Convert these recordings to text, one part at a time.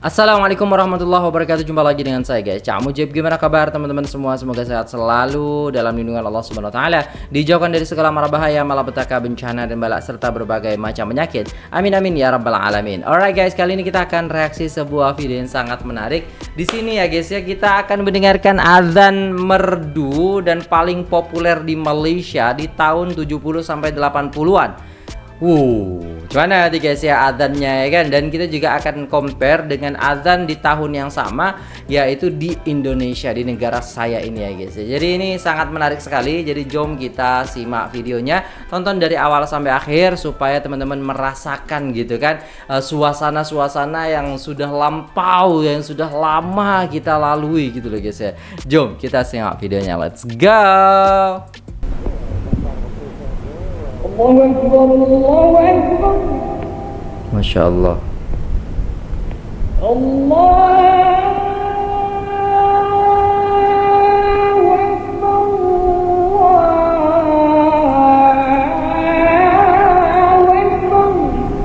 Assalamualaikum warahmatullahi wabarakatuh. Jumpa lagi dengan saya guys, Cak Mujib. Gimana kabar teman-teman semua? Semoga sehat selalu dalam lindungan Allah Subhanahu wa taala, dijauhkan dari segala mara bahaya, malapetaka, bencana dan balak serta berbagai macam penyakit. Amin amin ya rabbal alamin. Alright guys, kali ini kita akan reaksi sebuah video yang sangat menarik. Di sini ya guys ya, kita akan mendengarkan azan merdu dan paling populer di Malaysia di tahun 70 sampai 80-an. Gimana nanti guys ya azannya ya kan? Dan kita juga akan compare dengan azan di tahun yang sama, yaitu di Indonesia, di negara saya ini ya guys ya. Jadi ini sangat menarik sekali. Jadi jom kita simak videonya, tonton dari awal sampai akhir supaya teman-teman merasakan gitu kan suasana-suasana yang sudah lampau, yang sudah lama kita lalui gitu loh guys ya. Jom kita simak videonya, let's go. Allahu Akbar, Allahu Akbar. Masya Allah.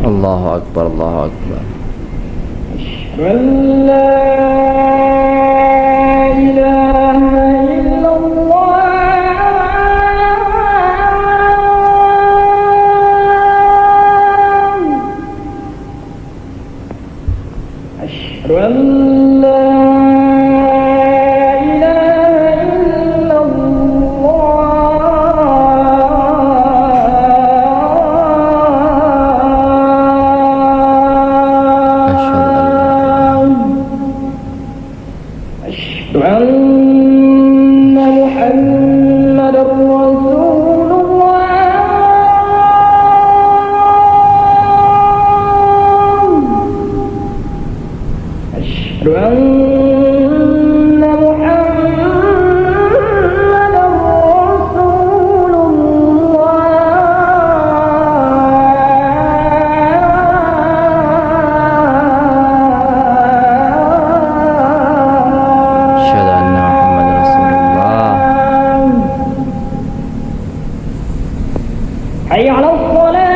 Allahu Akbar, Allahu Akbar. Asyhadu an la ilaha illallah. Asyhadu an la ilaha illallah. Asyhadu anna Muhammadar Rasulullah. Asyhadu anna Muhammadar Rasulullah. Asyhadu anna Muhammadar Rasulullah. Hayya 'alas shalah.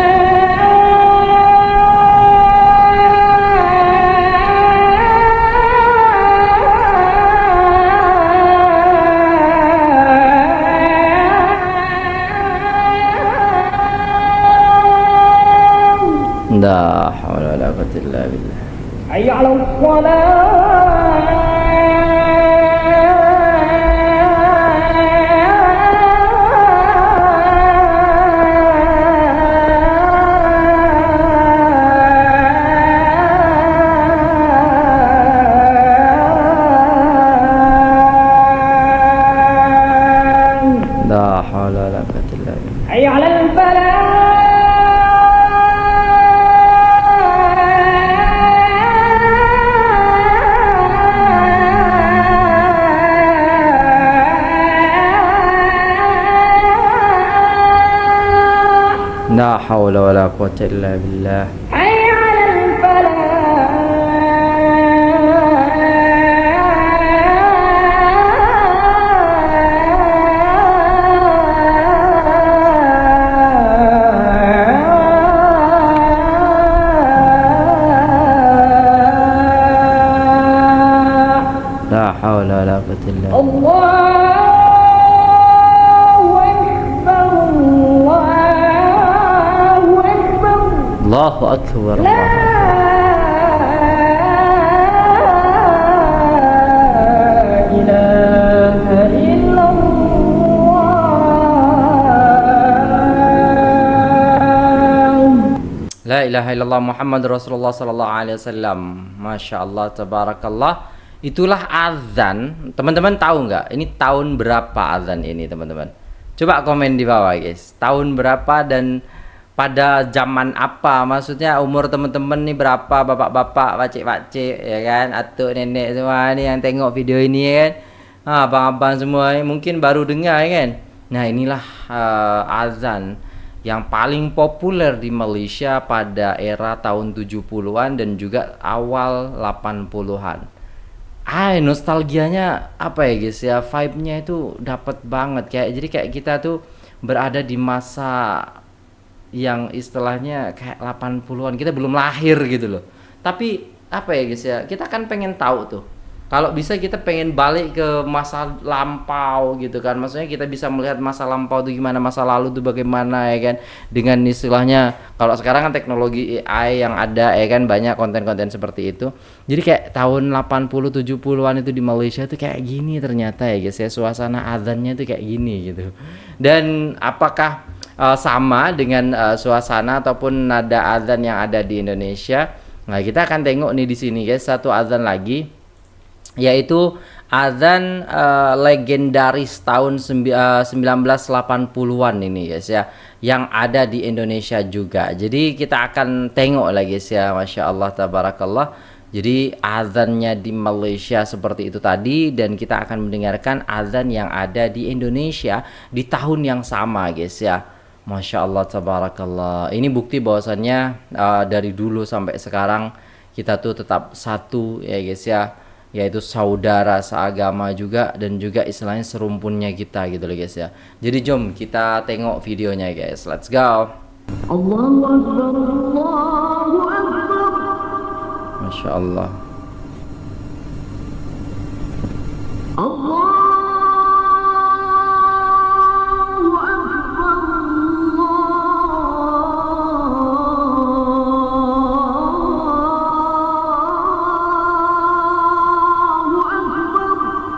La haula wala quwwata illa billah. Hayya 'alas shalah. La haula wala quwwata illa billah. Hayya 'alal falah. La haula wala quwwata illa billah. Hayya 'alal falah. La haula wala quwwata illa billah. Allahu Akbar, Allahu Akbar. Allahu akbar, La Allahu ilaha illallah. La ilaha illallah Muhammad Rasulullah sallallahu alaihi wasallam. Masya Allah, tabarakallah. Itulah azan. Teman-teman tahu nggak? Ini tahun berapa azan ini, teman-teman? Coba komen di bawah, guys. Tahun berapa dan pada zaman apa? Maksudnya umur teman-teman nih berapa? Bapak-bapak, pakcik-pakcik, ya kan? Atuk, nenek semua nih yang tengok video ini, ya kan? Abang-abang semua mungkin baru dengar, ya kan? Nah, inilah azan yang paling populer di Malaysia pada era tahun 70-an dan juga awal 80-an. nostalgianya apa ya guys ya, vibe-nya itu dapat banget, kayak jadi kayak kita tuh berada di masa yang istilahnya kayak 80-an, kita belum lahir gitu loh. Tapi apa ya guys ya, kita kan pengen tahu tuh. Kalau bisa kita pengen balik ke masa lampau gitu kan. Maksudnya kita bisa melihat masa lampau tuh gimana, masa lalu tuh bagaimana ya kan. Dengan istilahnya kalau sekarang kan teknologi AI yang ada ya kan, banyak konten-konten seperti itu. Jadi kayak tahun 80 70-an itu di Malaysia tuh kayak gini ternyata ya guys ya. Suasana azannya tuh kayak gini gitu. Dan apakah sama dengan suasana ataupun nada azan yang ada di Indonesia? Nah, kita akan tengok nih di sini guys, satu azan lagi, yaitu azan legendaris tahun 1980-an ini guys ya, yang ada di Indonesia juga. Jadi kita akan tengok lagi guys ya, Masya Allah tabarakallah. Jadi azannya di Malaysia seperti itu tadi, dan kita akan mendengarkan azan yang ada di Indonesia di tahun yang sama guys ya. Masya Allah tabarakallah. Ini bukti bahwasannya dari dulu sampai sekarang kita tuh tetap satu ya guys ya, yaitu saudara seagama juga, dan juga istilahnya serumpunnya kita gitu loh guys ya. Jadi jom kita tengok videonya guys, let's go. Allahu Akbar, Allahu Akbar. Masya Allah. Allahu Akbar, Allahu Akbar.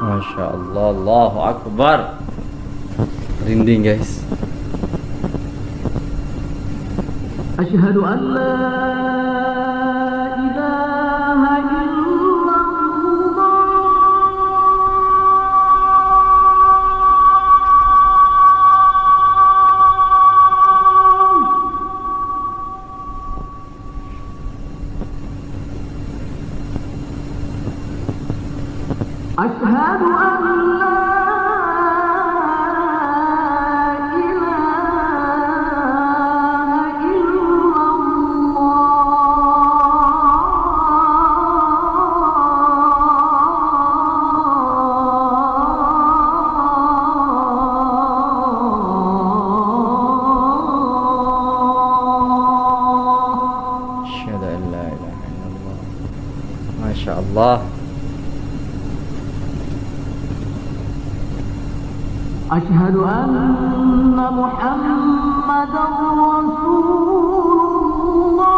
Masya Allah, Allahu Akbar. Rinding guys. Asyhadu an la ilaha illallah. Asyhadu an la ilaha illallah. Asyhadu an la ilaha illallah. Masya Allah. Asyhadu anna Muhammadar Rasulullah.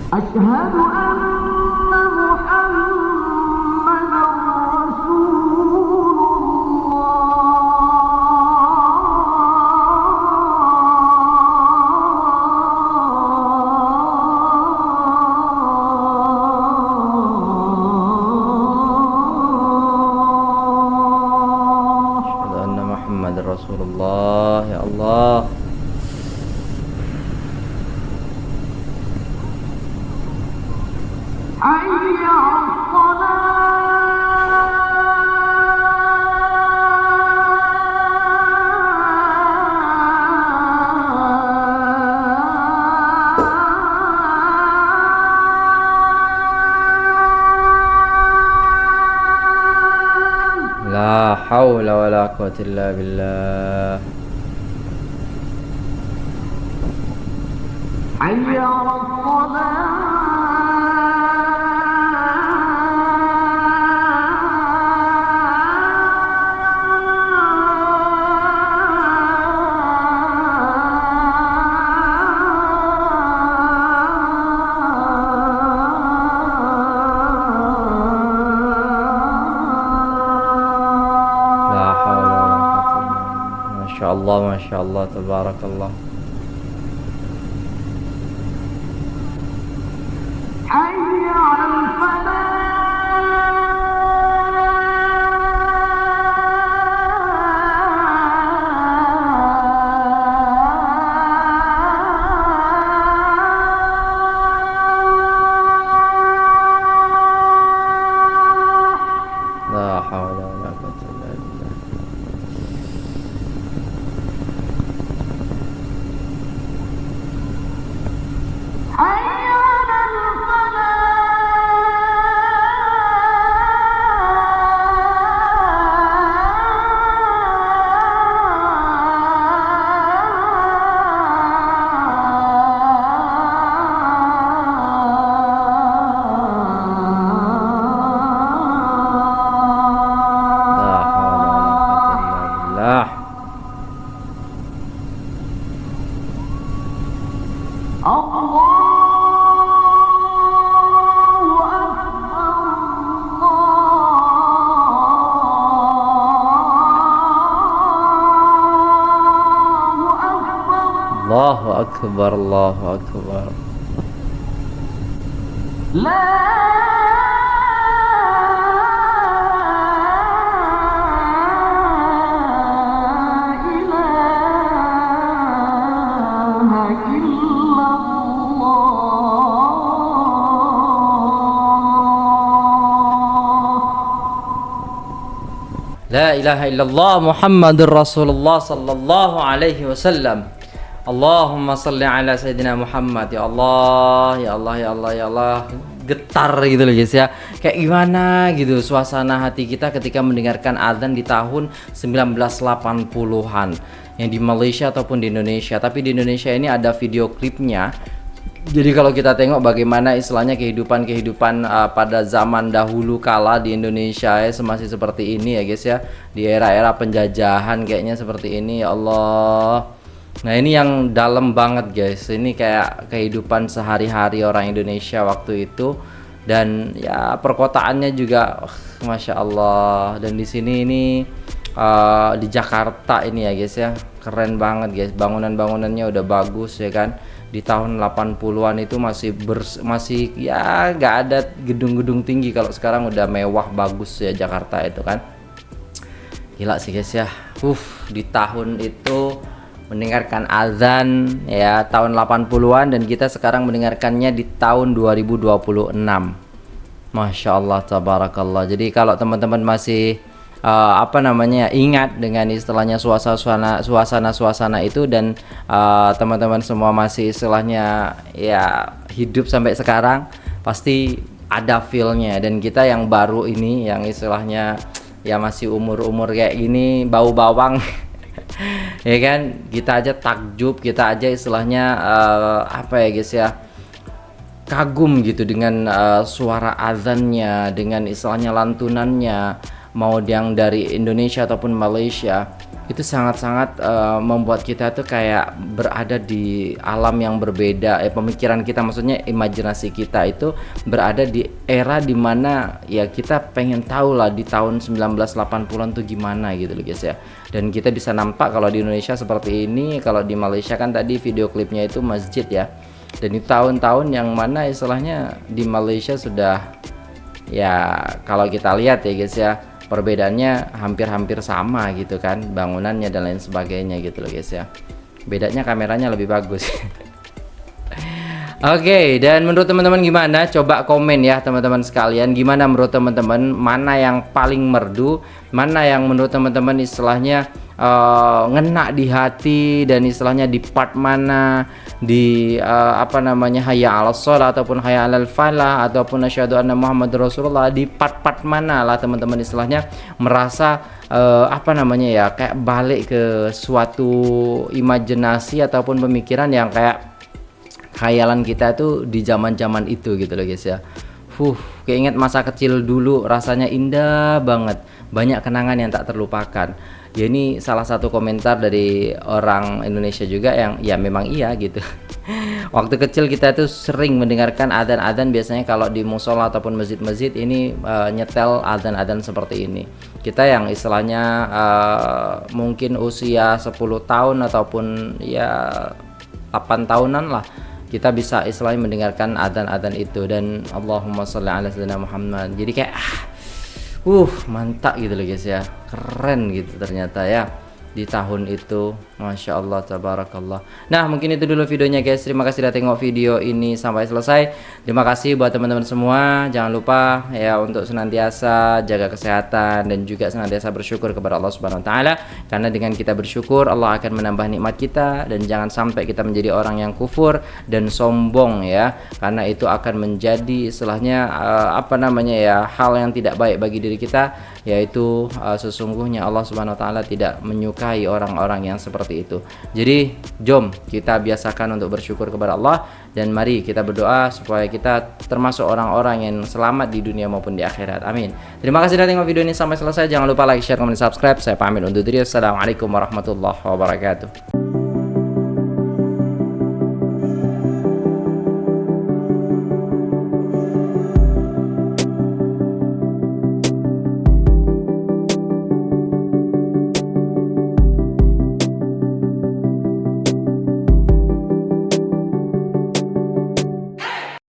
Asyhadu anna Muhammadar Rasulullah. Asyhadu anna Muhammad Rasulullah. Ya Allah. Hayya 'alas salah. La haula wa la quwwata illa billah. Hayya 'alas La haula wa la quwwata illa billah. Masya Allah, Masya Allah, tabarakallah. Hayya 'alal falah. Allahu akbar, Allahu akbar. لا إله إلا الله. La ilaha illallah Muhammadur Rasulullah sallallahu alaihi wasallam. Allahumma salli ala Sayyidina Muhammad. Ya Allah, ya Allah, ya Allah, ya Allah. Getar gitu loh guys ya. Kayak gimana gitu suasana hati kita ketika mendengarkan azan di tahun 1980-an yang di Malaysia ataupun di Indonesia. Tapi di Indonesia ini ada video klipnya. Jadi kalau kita tengok bagaimana istilahnya kehidupan pada zaman dahulu kala di Indonesia ya, masih seperti ini ya guys ya. Di era-era penjajahan kayaknya seperti ini, ya Allah. Nah ini yang dalam banget guys. Ini kayak kehidupan sehari-hari orang Indonesia waktu itu. Dan ya perkotaannya juga Masya Allah. Dan di sini ini di Jakarta ini ya guys ya, keren banget guys. Bangunan-bangunannya udah bagus ya kan. Di tahun 80-an itu masih ya nggak ada gedung-gedung tinggi. Kalau sekarang udah mewah bagus ya Jakarta itu kan. Gila sih guys ya. Di tahun itu mendengarkan azan ya tahun 80-an dan kita sekarang mendengarkannya di tahun 2026. Masya Allah, tabarakallah. Jadi kalau teman-teman masih ingat dengan istilahnya suasana itu dan teman-teman semua masih istilahnya ya hidup sampai sekarang, pasti ada feel-nya. Dan kita yang baru ini yang istilahnya ya masih umur kayak gini, bau bawang ya kan, kita aja takjub, kita aja istilahnya apa ya guys ya, kagum gitu dengan suara azannya, dengan istilahnya lantunannya, mau yang dari Indonesia ataupun Malaysia. Itu sangat-sangat membuat kita tuh kayak berada di alam yang berbeda. Pemikiran kita, maksudnya imajinasi kita itu berada di era dimana ya kita pengen tahu lah di tahun 1980-an tuh gimana gitu loh guys ya. Dan kita bisa nampak kalau di Indonesia seperti ini, kalau di Malaysia kan tadi video klipnya itu masjid ya. Dan di tahun-tahun yang mana istilahnya di Malaysia sudah ya kalau kita lihat ya guys ya, perbedaannya hampir-hampir sama gitu kan, bangunannya dan lain sebagainya gitu loh guys ya. Bedanya kameranya lebih bagus. Oke, dan menurut teman-teman gimana? Coba komen ya teman-teman sekalian. Gimana menurut teman-teman? Mana yang paling merdu? Mana yang menurut teman-teman istilahnya ngena di hati, dan istilahnya di part mana? Di hayya 'alas shalah ataupun hayya 'alal falah ataupun asyhadu anna Muhammadar Rasulullah, di part-part mana lah teman-teman istilahnya merasa kayak balik ke suatu imajinasi ataupun pemikiran yang kayak khayalan kita tuh di zaman-zaman itu gitu loh guys ya. Keinget masa kecil dulu, rasanya indah banget, banyak kenangan yang tak terlupakan. Ya ini salah satu komentar dari orang Indonesia juga yang ya memang iya gitu. Waktu kecil kita tuh sering mendengarkan adzan-adzan, biasanya kalau di musola ataupun masjid-masjid ini nyetel adzan-adzan seperti ini. Kita yang istilahnya mungkin usia 10 tahun ataupun ya 8 tahunan lah, kita bisa istilahnya mendengarkan adzan-adzan itu. Dan Allahumma sholli ala sayyidina Muhammad. Jadi kayak mantap gitu loh guys ya, keren gitu ternyata ya di tahun itu. Masya Allah, tabarakallah. Nah mungkin itu dulu videonya guys. Terima kasih sudah tengok video ini sampai selesai. Terima kasih buat teman-teman semua. Jangan lupa ya untuk senantiasa jaga kesehatan dan juga senantiasa bersyukur kepada Allah Subhanahu Wa Taala. Karena dengan kita bersyukur, Allah akan menambah nikmat kita. Dan jangan sampai kita menjadi orang yang kufur dan sombong ya. Karena itu akan menjadi istilahnya hal yang tidak baik bagi diri kita. Yaitu sesungguhnya Allah Subhanahu Wa Taala tidak menyukai orang-orang yang seperti itu. Jadi jom kita biasakan untuk bersyukur kepada Allah, dan mari kita berdoa supaya kita termasuk orang-orang yang selamat di dunia maupun di akhirat. Amin. Terima kasih sudah tengok video ini sampai selesai. Jangan lupa like, share, komen, dan subscribe. Saya pamit undur diri. Assalamualaikum warahmatullahi wabarakatuh.